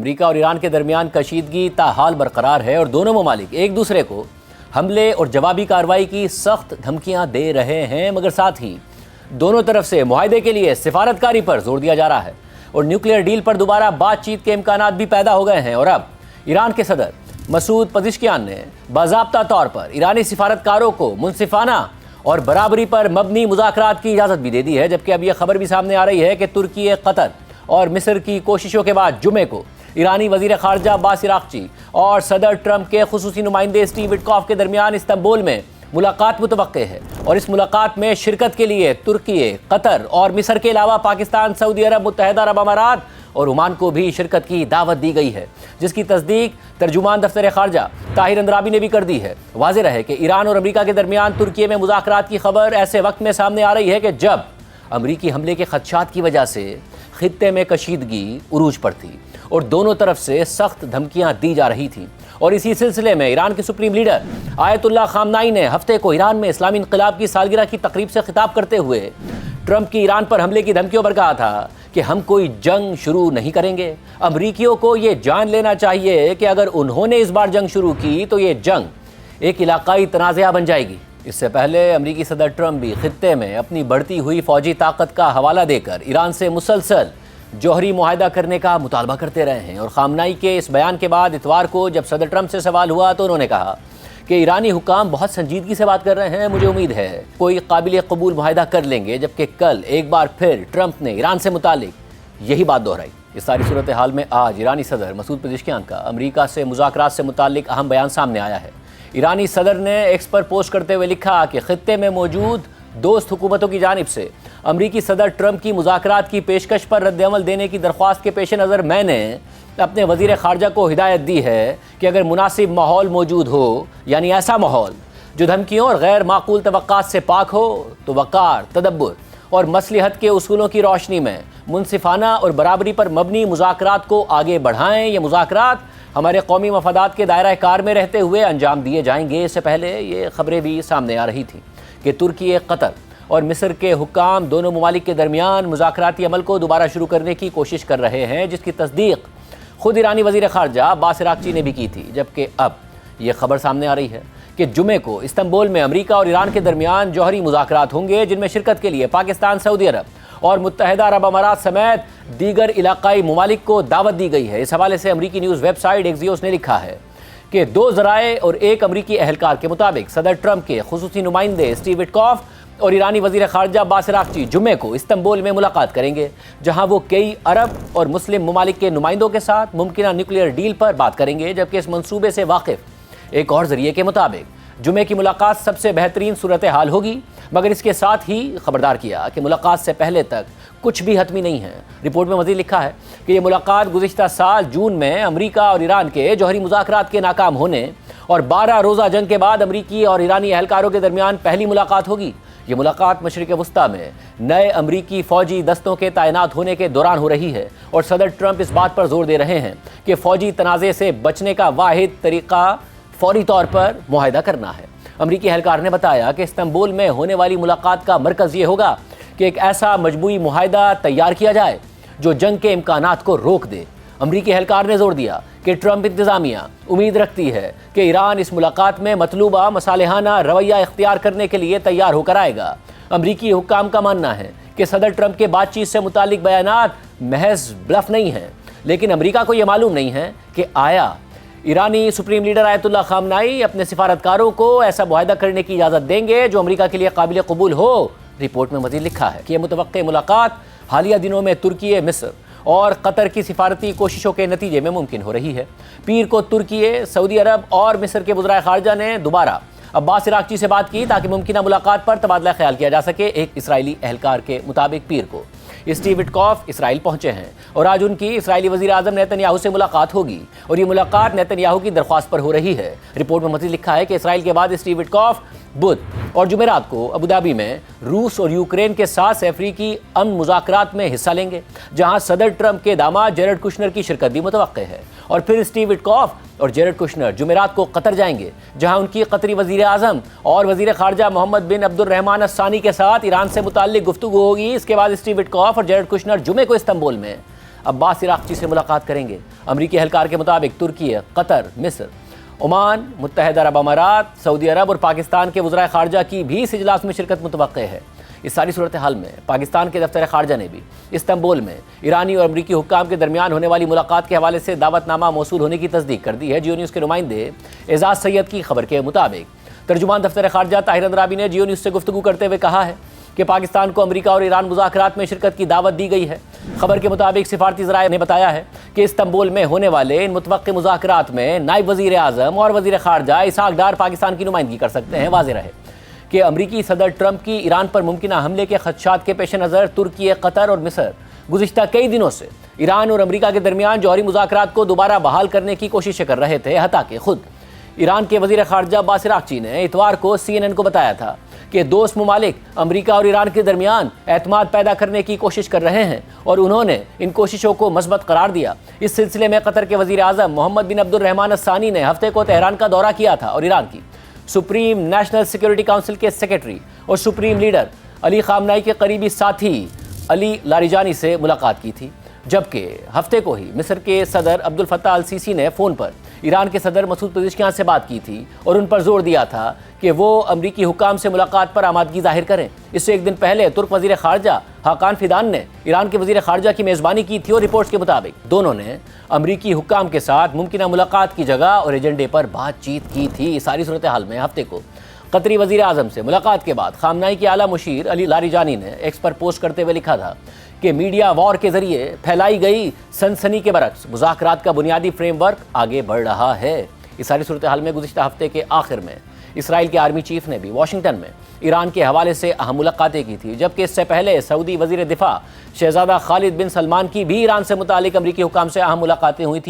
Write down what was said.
امریکہ اور ایران کے درمیان کشیدگی تاحال برقرار ہے اور دونوں ممالک ایک دوسرے کو حملے اور جوابی کارروائی کی سخت دھمکیاں دے رہے ہیں، مگر ساتھ ہی دونوں طرف سے معاہدے کے لیے سفارتکاری پر زور دیا جا رہا ہے اور نیوکلیئر ڈیل پر دوبارہ بات چیت کے امکانات بھی پیدا ہو گئے ہیں۔ اور اب ایران کے صدر مسعود پزشکیان نے باضابطہ طور پر ایرانی سفارتکاروں کو منصفانہ اور برابری پر مبنی مذاکرات کی اجازت بھی دے دی ہے، جبکہ اب یہ خبر بھی سامنے آ رہی ہے کہ ترکی، قطر اور مصر کی کوششوں کے بعد جمعے کو ایرانی وزیر خارجہ عباس عراقچی اور صدر ٹرمپ کے خصوصی نمائندے اسٹیو وٹکوف کے درمیان استنبول میں ملاقات متوقع ہے، اور اس ملاقات میں شرکت کے لیے ترکی، قطر اور مصر کے علاوہ پاکستان، سعودی عرب، متحدہ عرب امارات اور عمان کو بھی شرکت کی دعوت دی گئی ہے، جس کی تصدیق ترجمان دفتر خارجہ طاہر اندرابی نے بھی کر دی ہے۔ واضح رہے کہ ایران اور امریکہ کے درمیان ترکی میں مذاکرات کی خبر ایسے وقت میں سامنے آ رہی ہے کہ جب امریکی حملے کے خدشات کی وجہ سے خطے میں کشیدگی عروج پر تھی اور دونوں طرف سے سخت دھمکیاں دی جا رہی تھیں۔ اور اسی سلسلے میں ایران کے سپریم لیڈر آیت اللہ خامنائی نے ہفتے کو ایران میں اسلامی انقلاب کی سالگرہ کی تقریب سے خطاب کرتے ہوئے ٹرمپ کی ایران پر حملے کی دھمکیوں پر کہا تھا کہ ہم کوئی جنگ شروع نہیں کریں گے، امریکیوں کو یہ جان لینا چاہیے کہ اگر انہوں نے اس بار جنگ شروع کی تو یہ جنگ ایک علاقائی تنازعہ بن جائے گی۔ اس سے پہلے امریکی صدر ٹرمپ بھی خطے میں اپنی بڑھتی ہوئی فوجی طاقت کا حوالہ دے کر ایران سے مسلسل جوہری معاہدہ کرنے کا مطالبہ کرتے رہے ہیں، اور خامنائی کے اس بیان کے بعد اتوار کو جب صدر ٹرمپ سے سوال ہوا تو انہوں نے کہا کہ ایرانی حکام بہت سنجیدگی سے بات کر رہے ہیں، مجھے امید ہے کوئی قابل قبول معاہدہ کر لیں گے، جبکہ کل ایک بار پھر ٹرمپ نے ایران سے متعلق یہی بات دہرائی۔ اس ساری صورتحال میں آج ایرانی صدر مسعود پزشکیان کا امریکہ سے مذاکرات سے متعلق اہم بیان سامنے آیا ہے۔ ایرانی صدر نے ایکس پر پوسٹ کرتے ہوئے لکھا کہ خطے میں موجود دوست حکومتوں کی جانب سے امریکی صدر ٹرمپ کی مذاکرات کی پیشکش پر رد عمل دینے کی درخواست کے پیش نظر میں نے اپنے وزیر خارجہ کو ہدایت دی ہے کہ اگر مناسب ماحول موجود ہو، یعنی ایسا ماحول جو دھمکیوں اور غیر معقول توقعات سے پاک ہو، تو وقار، تدبر اور مصلحت کے اصولوں کی روشنی میں منصفانہ اور برابری پر مبنی مذاکرات کو آگے بڑھائیں۔ یہ مذاکرات ہمارے قومی مفادات کے دائرہ کار میں رہتے ہوئے انجام دیے جائیں گے۔ اس سے پہلے یہ خبریں بھی سامنے آ رہی تھیں کہ ترکی، قطر اور مصر کے حکام دونوں ممالک کے درمیان مذاکراتی عمل کو دوبارہ شروع کرنے کی کوشش کر رہے ہیں، جس کی تصدیق خود ایرانی وزیر خارجہ عباس عراقچی نے بھی کی تھی، جبکہ اب یہ خبر سامنے آ رہی ہے کہ جمعے کو استنبول میں امریکہ اور ایران کے درمیان جوہری مذاکرات ہوں گے، جن میں شرکت کے لیے پاکستان، سعودی عرب اور متحدہ عرب امارات سمیت دیگر علاقائی ممالک کو دعوت دی گئی ہے۔ اس حوالے سے امریکی نیوز ویب سائٹ ایکزیوس نے لکھا ہے کہ 2 ذرائع اور ایک امریکی اہلکار کے مطابق صدر ٹرمپ کے خصوصی نمائندے اسٹیو وٹکوف اور ایرانی وزیر خارجہ عباس عراقچی جمعے کو استنبول میں ملاقات کریں گے، جہاں وہ کئی عرب اور مسلم ممالک کے نمائندوں کے ساتھ ممکنہ نیوکلیئر ڈیل پر بات کریں گے، جبکہ اس منصوبے سے واقف ایک اور ذریعے کے مطابق جمعے کی ملاقات سب سے بہترین صورتحال ہوگی، مگر اس کے ساتھ ہی خبردار کیا کہ ملاقات سے پہلے تک کچھ بھی حتمی نہیں ہے۔ رپورٹ میں مزید لکھا ہے کہ یہ ملاقات گزشتہ سال جون میں امریکہ اور ایران کے جوہری مذاکرات کے ناکام ہونے اور 12 روزہ جنگ کے بعد امریکی اور ایرانی اہلکاروں کے درمیان پہلی ملاقات ہوگی۔ یہ ملاقات مشرق وسطیٰ میں نئے امریکی فوجی دستوں کے تعینات ہونے کے دوران ہو رہی ہے، اور صدر ٹرمپ اس بات پر زور دے رہے ہیں کہ فوجی تنازع سے بچنے کا واحد طریقہ فوری طور پر معاہدہ کرنا ہے۔ امریکی اہلکار نے بتایا کہ استنبول میں ہونے والی ملاقات کا مرکز یہ ہوگا کہ ایک ایسا مجموعی معاہدہ تیار کیا جائے جو جنگ کے امکانات کو روک دے۔ امریکی اہلکار نے زور دیا کہ ٹرمپ انتظامیہ امید رکھتی ہے کہ ایران اس ملاقات میں مطلوبہ مصالحانہ رویہ اختیار کرنے کے لیے تیار ہو کر آئے گا۔ امریکی حکام کا ماننا ہے کہ صدر ٹرمپ کے بات چیت سے متعلق بیانات محض بلف نہیں ہیں، لیکن امریکہ کو یہ معلوم نہیں ہے کہ آیا ایرانی سپریم لیڈر آیت اللہ خامنائی اپنے سفارتکاروں کو ایسا معاہدہ کرنے کی اجازت دیں گے جو امریکہ کے لیے قابل قبول ہو۔ رپورٹ میں مزید لکھا ہے کہ یہ متوقع ملاقات حالیہ دنوں میں ترکی، مصر اور قطر کی سفارتی کوششوں کے نتیجے میں ممکن ہو رہی ہے۔ پیر کو ترکی، سعودی عرب اور مصر کے وزرائے خارجہ نے دوبارہ عباس عراقچی سے بات کی تاکہ ممکنہ ملاقات پر تبادلہ خیال کیا جا سکے۔ ایک اسرائیلی اہلکار کے مطابق پیر کو اسٹیو وٹکوف اسرائیل پہنچے ہیں اور آج ان کی اسرائیلی وزیر اعظم نیتن یاہو سے ملاقات ہوگی، اور یہ ملاقات نیتن یاہو کی درخواست پر ہو رہی ہے۔ رپورٹ میں مزید لکھا ہے کہ اسرائیل کے بعد اسٹیو وٹکوف بدھ اور جمعرات کو ابوظہبی میں روس اور یوکرین کے ساتھ افریقی امن مذاکرات میں حصہ لیں گے، جہاں صدر ٹرمپ کے داماد جیرڈ کشنر کی شرکت بھی متوقع ہے۔ اور پھر اسٹیو وٹکوف اور جیرڈ کشنر جمعرات کو قطر جائیں گے، جہاں ان کی قطری وزیر اعظم اور وزیر خارجہ محمد بن عبد الرحمن الثانی کے ساتھ ایران سے متعلق گفتگو ہوگی۔ اس کے بعد اسٹیو وٹکوف اور جیرڈ کشنر جمعے کو استنبول میں عباس عراقچی سے ملاقات کریں گے۔ امریکی اہلکار کے مطابق ترکی، قطر، مصر، عمان، متحدہ عرب امارات، سعودی عرب اور پاکستان کے وزرائے خارجہ کی بھی اس اجلاس میں شرکت متوقع ہے۔ اس ساری صورتحال میں پاکستان کے دفتر خارجہ نے بھی استنبول میں ایرانی اور امریکی حکام کے درمیان ہونے والی ملاقات کے حوالے سے دعوت نامہ موصول ہونے کی تصدیق کر دی ہے۔ جیو نیوز کے نمائندے اعزاز سید کی خبر کے مطابق ترجمان دفتر خارجہ طاہر اندرابی نے جیو نیوز سے گفتگو کرتے ہوئے کہا ہے کہ پاکستان کو امریکہ اور ایران مذاکرات میں شرکت کی دعوت دی گئی ہے۔ خبر کے مطابق سفارتی ذرائع نے بتایا ہے کہ استنبول میں ہونے والے ان متوقع مذاکرات میں نائب وزیر اعظم اور وزیر خارجہ اسحاق ڈار پاکستان کی نمائندگی کر سکتے ہیں۔ واضح رہے کہ امریکی صدر ٹرمپ کی ایران پر ممکنہ حملے کے خدشات کے پیش نظر ترکی، قطر اور مصر گزشتہ کئی دنوں سے ایران اور امریکہ کے درمیان جوہری مذاکرات کو دوبارہ بحال کرنے کی کوششیں کر رہے تھے، حتیٰ کہ خود ایران کے وزیر خارجہ عباس عراقچی نے اتوار کو CNN کو بتایا تھا کہ دوست ممالک امریکہ اور ایران کے درمیان اعتماد پیدا کرنے کی کوشش کر رہے ہیں اور انہوں نے ان کوششوں کو مثبت قرار دیا۔ اس سلسلے میں قطر کے وزیر اعظم محمد بن عبد الرحمن الثانی نے ہفتے کو تہران کا دورہ کیا تھا اور ایران کی سپریم نیشنل سیکیورٹی کونسل کے سیکریٹری اور سپریم لیڈر علی خامنائی کے قریبی ساتھی علی لاریجانی سے ملاقات کی تھی، جبکہ ہفتے کو ہی مصر کے صدر عبد الفتاح السیسی نے فون پر ایران کے صدر مسعود پزشکیان سے بات کی تھی اور ان پر زور دیا تھا کہ وہ امریکی حکام سے ملاقات پر آمادگی ظاہر کریں۔ اس سے ایک دن پہلے ترک وزیر خارجہ حاقان فیدان نے ایران کے وزیر خارجہ کی میزبانی کی تھی اور رپورٹس کے مطابق دونوں نے امریکی حکام کے ساتھ ممکنہ ملاقات کی جگہ اور ایجنڈے پر بات چیت کی تھی۔ اس ساری صورتحال میں ہفتے کو قطری وزیر اعظم سے ملاقات کے بعد خامنائی کے اعلیٰ مشیر علی لاریجانی نے ایکس پر پوسٹ کرتے ہوئے لکھا تھا کہ میڈیا وار کے ذریعے پھیلائی گئی سنسنی کے برعکس مذاکرات کا بنیادی فریم ورک آگے بڑھ رہا ہے۔ اس ساری صورتحال میں گزشتہ ہفتے کے آخر میں اسرائیل کے آرمی چیف نے بھی واشنگٹن میں ایران کے حوالے سے اہم ملاقاتیں کی تھی، جبکہ اس سے پہلے سعودی وزیر دفاع شہزادہ خالد بن سلمان کی بھی ایران سے متعلق امریکی حکام سے اہم ملاقاتیں ہوئی تھیں۔